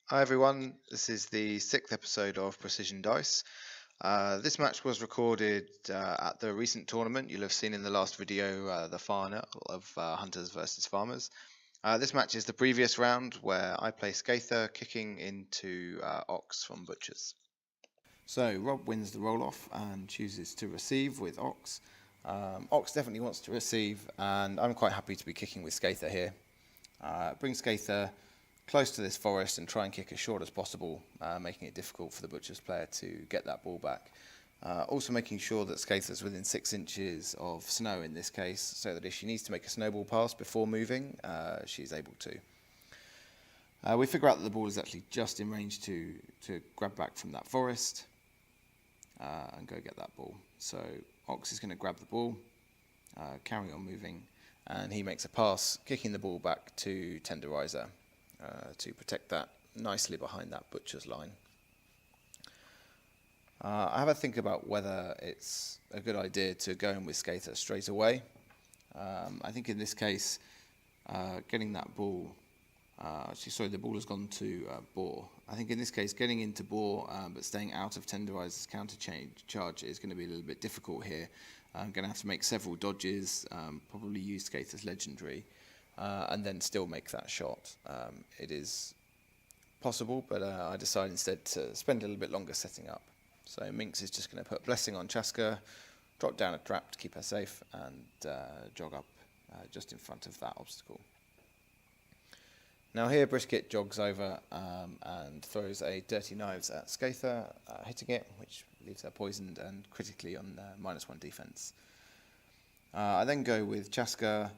Hi everyone, this is the 6th episode of Precision Dice. This match was recorded at the recent tournament. You'll have seen in the last video the final of Hunters versus Farmers. This match is the previous round where I play Skatha kicking into Ox from Butchers. So Rob wins the roll-off and chooses to receive with Ox. Ox definitely wants to receive, and I'm quite happy to be kicking with Skatha here. Bring Skatha close to this forest and try and kick as short as possible, making it difficult for the Butcher's player to get that ball back. Also making sure that Skatha's within 6 inches of snow in this case, so that if she needs to make a snowball pass before moving, she's able to. We figure out that the ball is actually just in range to grab back from that forest and go get that ball. So Ox is going to grab the ball, carry on moving, and he makes a pass, kicking the ball back to Tenderizer to protect that nicely behind that Butcher's line. I have a think about whether it's a good idea to go in with Skatha straight away. I think in this case, getting that ball, the ball has gone to Boar. I think in this case, getting into Boar but staying out of Tenderizer's counter charge is going to be a little bit difficult here. I'm going to have to make several dodges, probably use Skatha's legendary, and then still make that shot. It is possible, but I decide instead to spend a little bit longer setting up. So Minx is just going to put Blessing on Chaska, drop down a trap to keep her safe, and jog up just in front of that obstacle. Now here Brisket jogs over and throws a Dirty Knives at Skatha, hitting it, which leaves her poisoned and critically on -1 defense. I then go with Chaska,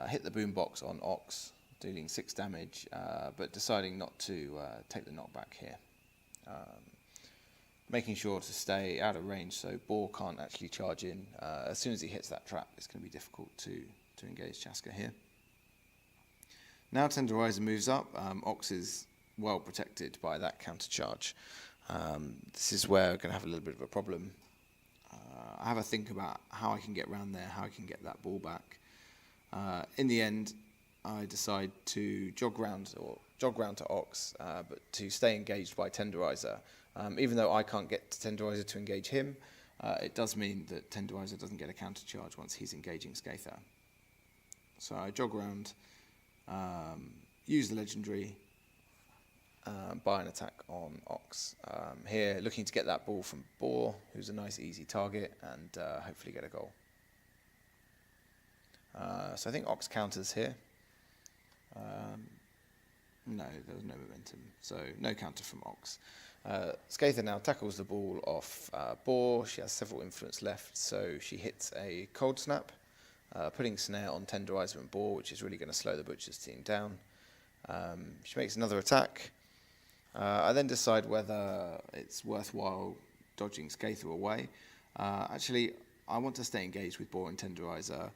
hit the boombox on Ox, dealing 6 damage, but deciding not to take the knockback here. Making sure to stay out of range so Boar can't actually charge in. As soon as he hits that trap, it's going to be difficult to engage Chaska here. Now Tenderizer moves up. Ox is well protected by that counter charge. This is where we're going to have a little bit of a problem. I have a think about how I can get around there, how I can get that ball back. In the end, I decide to jog round to Ox, but to stay engaged by Tenderizer. Even though I can't get to Tenderizer to engage him, it does mean that Tenderizer doesn't get a counter charge once he's engaging Skatha. So I jog around, use the legendary, buy an attack on Ox. Here, looking to get that ball from Boar, who's a nice easy target, and hopefully get a goal. So I think Ox counters here. No, there was no momentum, so no counter from Ox. Skatha now tackles the ball off Boar. She has several influence left, so she hits a cold snap, putting snare on Tenderizer and Boar, which is really going to slow the Butcher's team down. She makes another attack. I then decide whether it's worthwhile dodging Skatha away. Actually, I want to stay engaged with Boar and Tenderizer,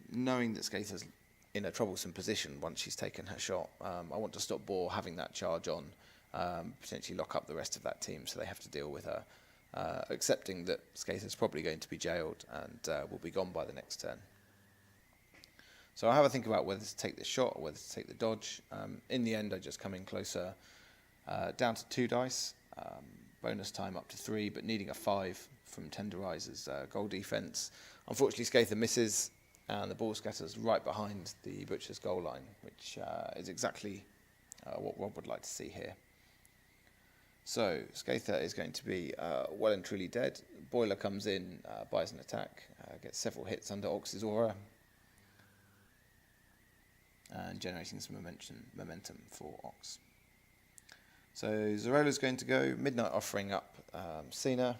knowing that Skatha's in a troublesome position once she's taken her shot. I want to stop Boar having that charge on, potentially lock up the rest of that team so they have to deal with her, accepting that Skatha's probably going to be jailed and will be gone by the next turn. So I have a think about whether to take the shot or whether to take the dodge. In the end, I just come in closer, down to 2 dice, bonus time up to 3, but needing a 5 from Tenderizer's goal defense. Unfortunately, Skatha misses, and the ball scatters right behind the Butcher's goal line, which is exactly what Rob would like to see here. So Skatha is going to be well and truly dead. Boiler comes in, buys an attack, gets several hits under Ox's aura, and generating some momentum for Ox. So Zorola's going to go, Midnight offering up Cena,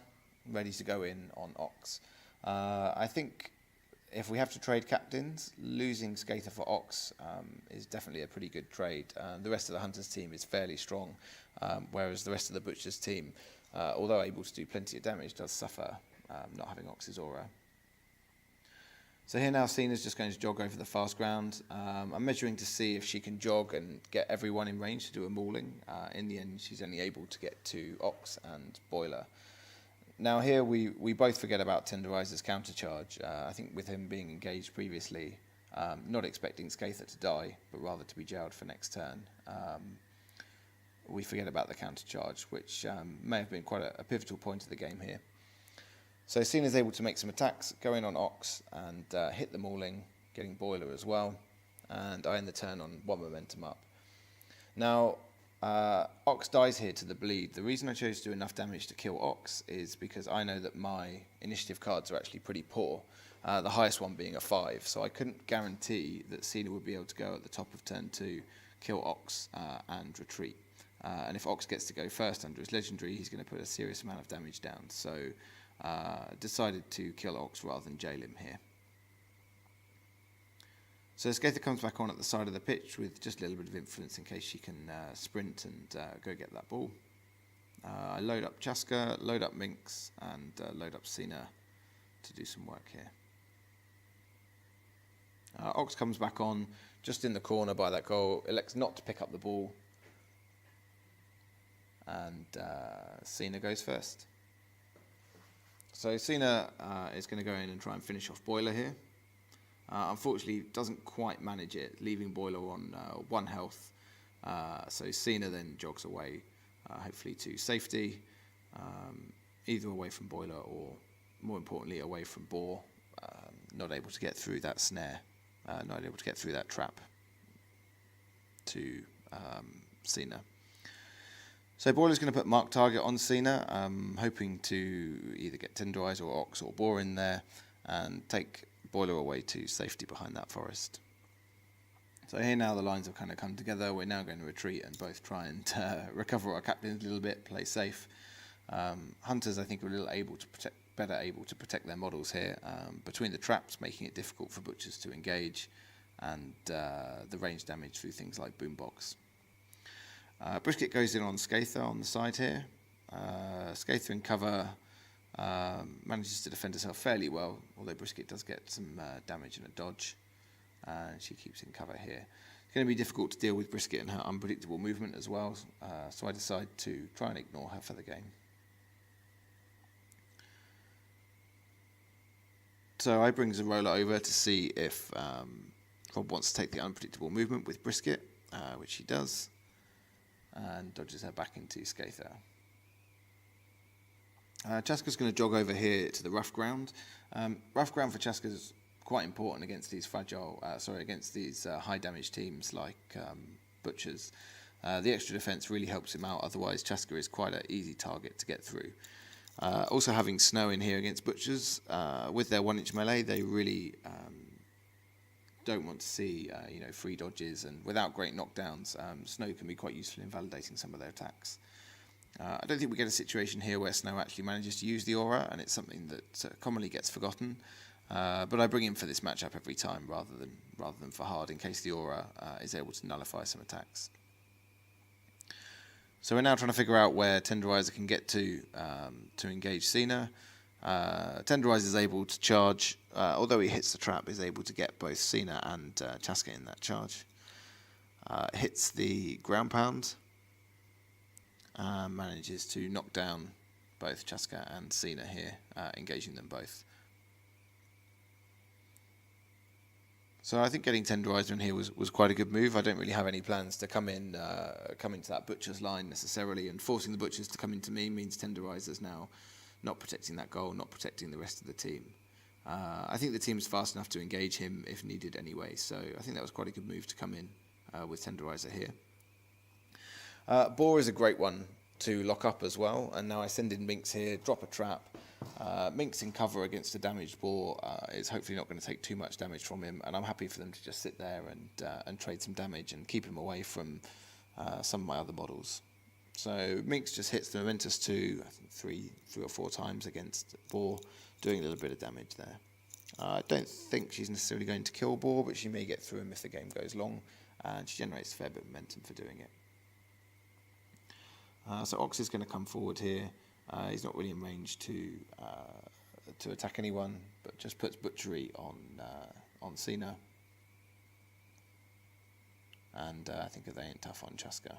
ready to go in on Ox. I think if we have to trade captains, losing Skatha for Ox is definitely a pretty good trade. The rest of the Hunters team is fairly strong, whereas the rest of the Butchers team, although able to do plenty of damage, does suffer not having Ox's aura. So here now Cena's just going to jog over the fast ground. I'm measuring to see if she can jog and get everyone in range to do a mauling. In the end, she's only able to get to Ox and Boiler. Now here we both forget about Tenderizer's counter charge. I think with him being engaged previously, not expecting Skatha to die, but rather to be jailed for next turn. we forget about the counter charge, which may have been quite a pivotal point of the game here. So Sina's able to make some attacks, go in on Ox and hit the mauling, getting Boiler as well, and I end the turn on 1 momentum up. Now, Ox dies here to the bleed. The reason I chose to do enough damage to kill Ox is because I know that my initiative cards are actually pretty poor, the highest one being a 5, so I couldn't guarantee that Sina would be able to go at the top of turn 2, kill Ox and retreat. And if Ox gets to go first under his legendary, he's going to put a serious amount of damage down, so decided to kill Ox rather than jail him here. So Skatha comes back on at the side of the pitch with just a little bit of influence in case she can sprint and go get that ball. I load up Chaska, load up Minx, and load up Sina to do some work here. Ox comes back on just in the corner by that goal, elects not to pick up the ball, and Sina goes first. So Sina is going to go in and try and finish off Boiler here. Unfortunately, doesn't quite manage it, leaving Boiler on 1 health. So Sina then jogs away, hopefully to safety, either away from Boiler or, more importantly, away from Boar, not able to get through that snare, not able to get through that trap to Sina. So Boiler's going to put Mark Target on Sina, hoping to either get Tenderize or Ox or Boar in there and take Boiler away to safety behind that forest. So here now the lines have kind of come together. We're now going to retreat and both try and recover our captains a little bit, play safe. Hunters, I think, are a little better able to protect their models here, between the traps, making it difficult for butchers to engage, and the range damage through things like boombox. Brisket goes in on Skatha on the side here. Skatha in cover manages to defend herself fairly well, although Brisket does get some damage and a dodge, and she keeps in cover here. It's going to be difficult to deal with Brisket and her unpredictable movement as well, so I decide to try and ignore her for the game. So I bring Zarola over to see if Rob wants to take the unpredictable movement with Brisket, which he does, and dodges her back into Skatha. Chaska's going to jog over here to the rough ground. Rough ground for Chaska is quite important against these high damage teams like Butchers. The extra defense really helps him out, otherwise Chaska is quite an easy target to get through. Also having Snow in here against Butchers, with their 1-inch melee, they really don't want to see free dodges, and without great knockdowns, Snow can be quite useful in validating some of their attacks. I don't think we get a situation here where Snow actually manages to use the aura, and it's something that commonly gets forgotten. But I bring him for this matchup every time, rather than for hard, in case the aura is able to nullify some attacks. So we're now trying to figure out where Tenderizer can get to engage Sina. Tenderizer is able to charge, although he hits the trap, is able to get both Sina and Chaska in that charge. Hits the ground pound. Manages to knock down both Chaska and Sina here, engaging them both. So I think getting Tenderizer in here was quite a good move. I don't really have any plans to come into that Butcher's line necessarily, and forcing the Butchers to come into me means Tenderizer's now not protecting that goal, not protecting the rest of the team. I think the team's fast enough to engage him if needed anyway, so I think that was quite a good move to come in with Tenderizer here. Boar is a great one to lock up as well, and now I send in Minx here, drop a trap. Minx in cover against a damaged Boar is hopefully not going to take too much damage from him, and I'm happy for them to just sit there and trade some damage and keep him away from some of my other models. So Minx just hits the Momentous 2, I think three or four times against Boar, doing a little bit of damage there. I don't think she's necessarily going to kill Boar, but she may get through him if the game goes long, and she generates a fair bit of momentum for doing it. So Ox is going to come forward here. He's not really in range to attack anyone, but just puts Butchery on Sina. And I think they ain't tough on Chaska.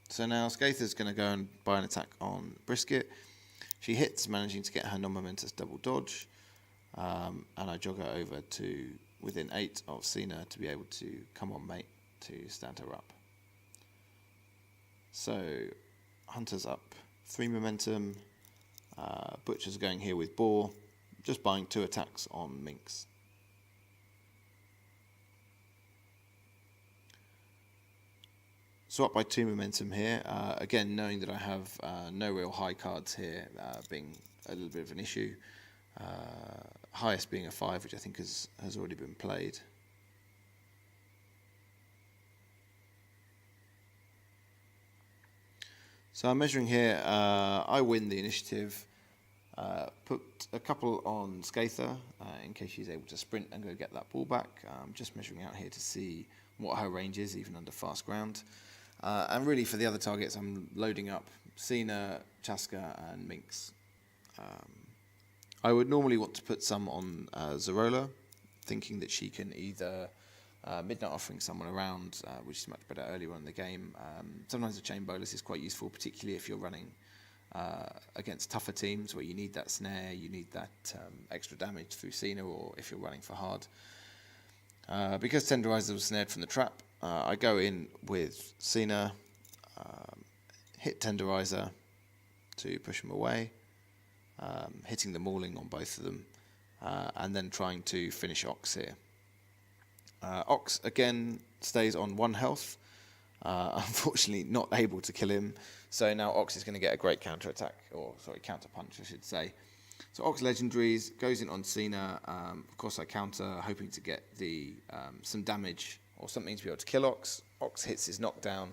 So now Skatha's going to go and buy an attack on Brisket. She hits, managing to get her non-momentous double dodge. And I jog her over to within 8 of Sina to be able to come on mate to stand her up. So Hunter's up 3 momentum. Butcher's going here with Boar, just buying 2 attacks on Minx. So up by 2 momentum here. Again, knowing that I have no real high cards here, being a little bit of an issue. Highest being a 5, which I think has already been played. So I'm measuring here. I win the initiative. Put a couple on Skatha in case she's able to sprint and go get that ball back. I'm just measuring out here to see what her range is, even under fast ground. And really for the other targets, I'm loading up Cena, Chaska and Minx. I would normally want to put some on Zarola, thinking that she can either Midnight Offering someone around, which is much better earlier on in the game. Sometimes a chain bolus is quite useful, particularly if you're running against tougher teams where you need that snare, you need that extra damage through Cena, or if you're running for hard. Because Tenderizer was snared from the trap, I go in with Cena, hit Tenderizer to push him away, hitting the mauling on both of them, and then trying to finish Ox here. Ox again stays on 1 health, unfortunately not able to kill him, so now Ox is going to get a great counter attack, or sorry, counter punch I should say. So Ox legendaries, goes in on Cena. Of course I counter, hoping to get the some damage or something to be able to kill Ox. Ox hits his knockdown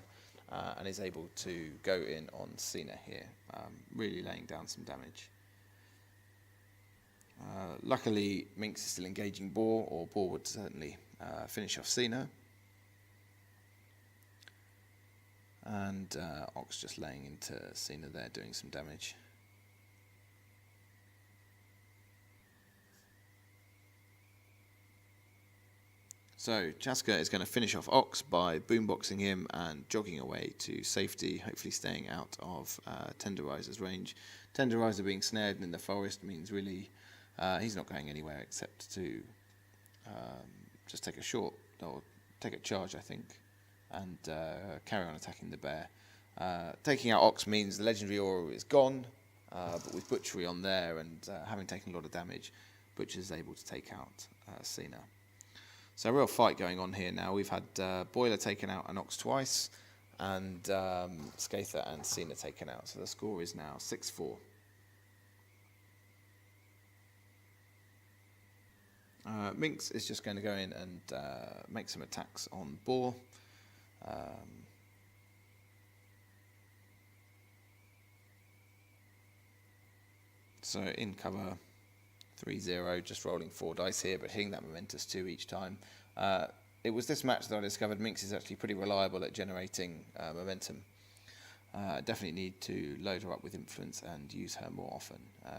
and is able to go in on Cena here, really laying down some damage. Luckily Minx is still engaging Boar, or Boar would certainly finish off Cena. And Ox just laying into Cena there, doing some damage. So Chaska is going to finish off Ox by boomboxing him and jogging away to safety, hopefully staying out of Tenderizer's range. Tenderizer being snared in the forest means really he's not going anywhere except to just take a short, or take a charge I think, and carry on attacking the bear. Taking out Ox means the legendary aura is gone, but with Butchery on there and having taken a lot of damage, Butcher's able to take out Cena. So a real fight going on here now. We've had Boiler taken out and Ox twice, and Skatha and Cena taken out. So the score is now 6-4. Minx is just going to go in and make some attacks on Boar. So in cover 3-0, just rolling 4 dice here, but hitting that momentous 2 each time. It was this match that I discovered Minx is actually pretty reliable at generating momentum. Definitely need to load her up with influence and use her more often.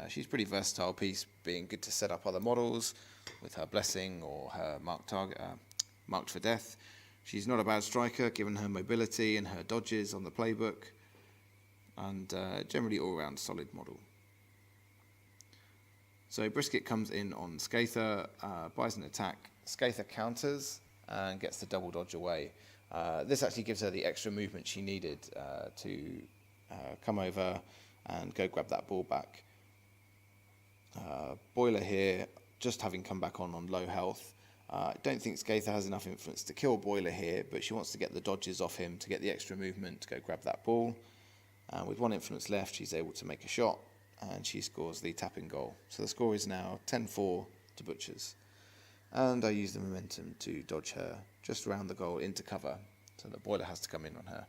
She's a pretty versatile piece, being good to set up other models with her blessing or her marked for death. She's not a bad striker given her mobility and her dodges on the playbook, and generally all round solid model. So Brisket comes in on Skatha, buys an attack. Skatha counters and gets the double dodge away. This actually gives her the extra movement she needed to come over and go grab that ball back. Boiler here, just having come back on low health. I don't think Skatha has enough influence to kill Boiler here, but she wants to get the dodges off him to get the extra movement to go grab that ball. With 1 influence left, she's able to make a shot, and she scores the tapping goal. So the score is now 10-4 to Butchers. And I use the momentum to dodge her just around the goal into cover, so the Boiler has to come in on her.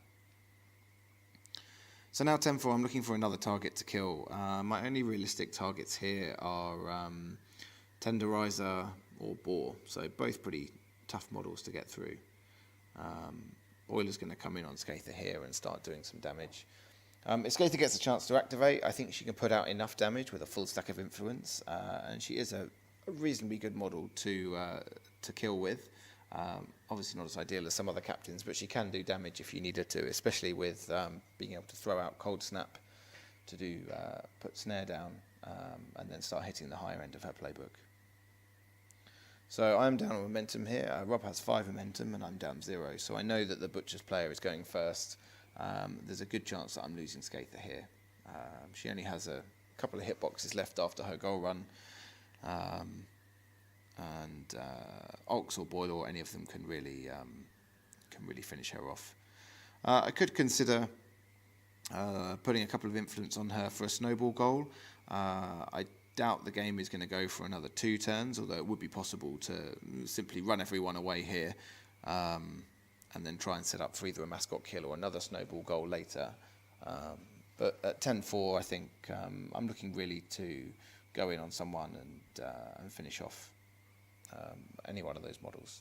So now 10-4, I'm looking for another target to kill. My only realistic targets here are Tenderizer or Boar, so both pretty tough models to get through. Boiler's going to come in on Skatha here and start doing some damage. If Skatha gets a chance to activate, I think she can put out enough damage with a full stack of influence, and she is a reasonably good model to kill with. Obviously not as ideal as some other captains, but she can do damage if you need her to, especially with being able to throw out Cold Snap to do put snare down and then start hitting the higher end of her playbook. So I'm down on momentum here. Rob has 5 momentum and I'm down 0, so I know that the Butcher's player is going first. there's a good chance that I'm losing Skatha here. She only has a couple of hitboxes left after her goal run, and Ox or Boyle or any of them can really finish her off. I could consider putting a couple of influence on her for a snowball goal. I doubt the game is going to go for another 2 turns, although it would be possible to simply run everyone away here, and then try and set up for either a mascot kill or another snowball goal later. But at 10-4, I think I'm looking really to go in on someone and finish off any one of those models.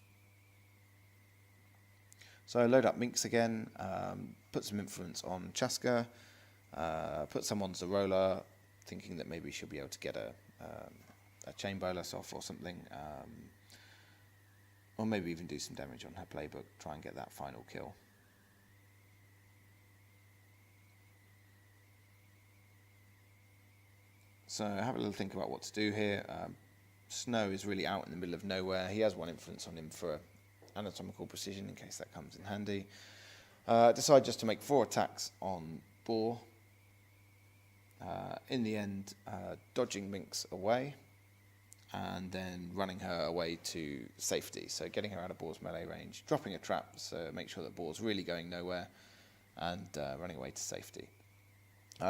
So I load up Minx again, put some influence on Chaska, put some on Zarola, thinking that maybe she'll be able to get a chain bolus off or something, or maybe even do some damage on her playbook, try and get that final kill. So have a little think about what to do here. Snow is really out in the middle of nowhere. He has 1 influence on him for anatomical precision in case that comes in handy. Decide just to make 4 attacks on Boar. In the end, dodging Minx away and then running her away to safety. So getting her out of Boar's melee range, dropping a trap, so make sure that Boar's really going nowhere, and running away to safety.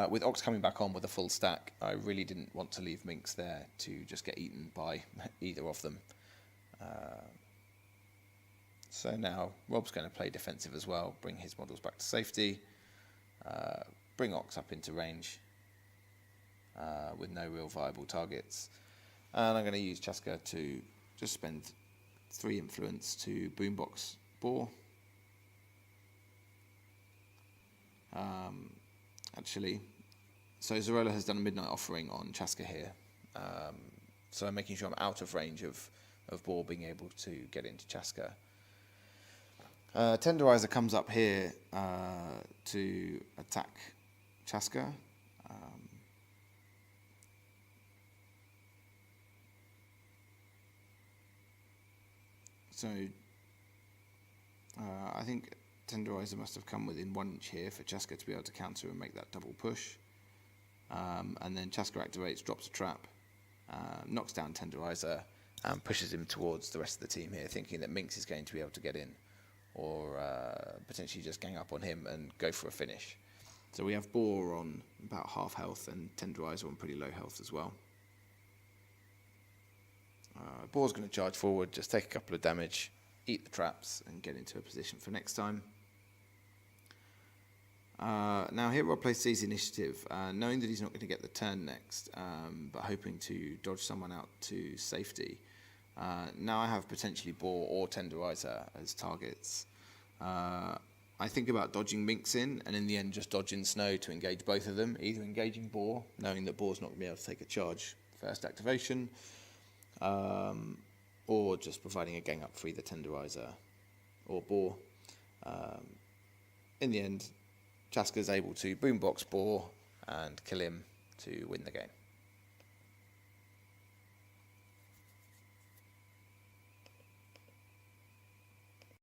With Ox coming back on with a full stack, I really didn't want to leave Minx there to just get eaten by either of them. So now Rob's going to play defensive as well, bring his models back to safety, bring Ox up into range with no real viable targets. And I'm going to use Chaska to just spend 3 influence to boombox Boar. Actually, so Zarola has done a midnight offering on Chaska here. So I'm making sure I'm out of range of Boar being able to get into Chaska. Tenderizer comes up here to attack Chaska. So I think Tenderizer must have come within 1 inch here for Chaska to be able to counter and make that double push. And then Chaska activates, drops a trap, knocks down Tenderizer, and pushes him towards the rest of the team here, thinking that Minx is going to be able to get in, or potentially just gang up on him and go for a finish. So we have Boar on about half health and Tenderizer on pretty low health as well. Boar's going to charge forward, just take a couple of damage, eat the traps, and get into a position for next time. Now here Rob plays Seize Initiative, knowing that he's not going to get the turn next, but hoping to dodge someone out to safety. Now I have potentially Boar or Tenderizer as targets. I think about dodging Minx in, and in the end just dodging Snow to engage both of them, either engaging Boar, knowing that Boar's not going to be able to take a charge first activation, or just providing a gang up for either Tenderizer or Boar. In the end, Chaska's able to boombox Boar and kill him to win the game.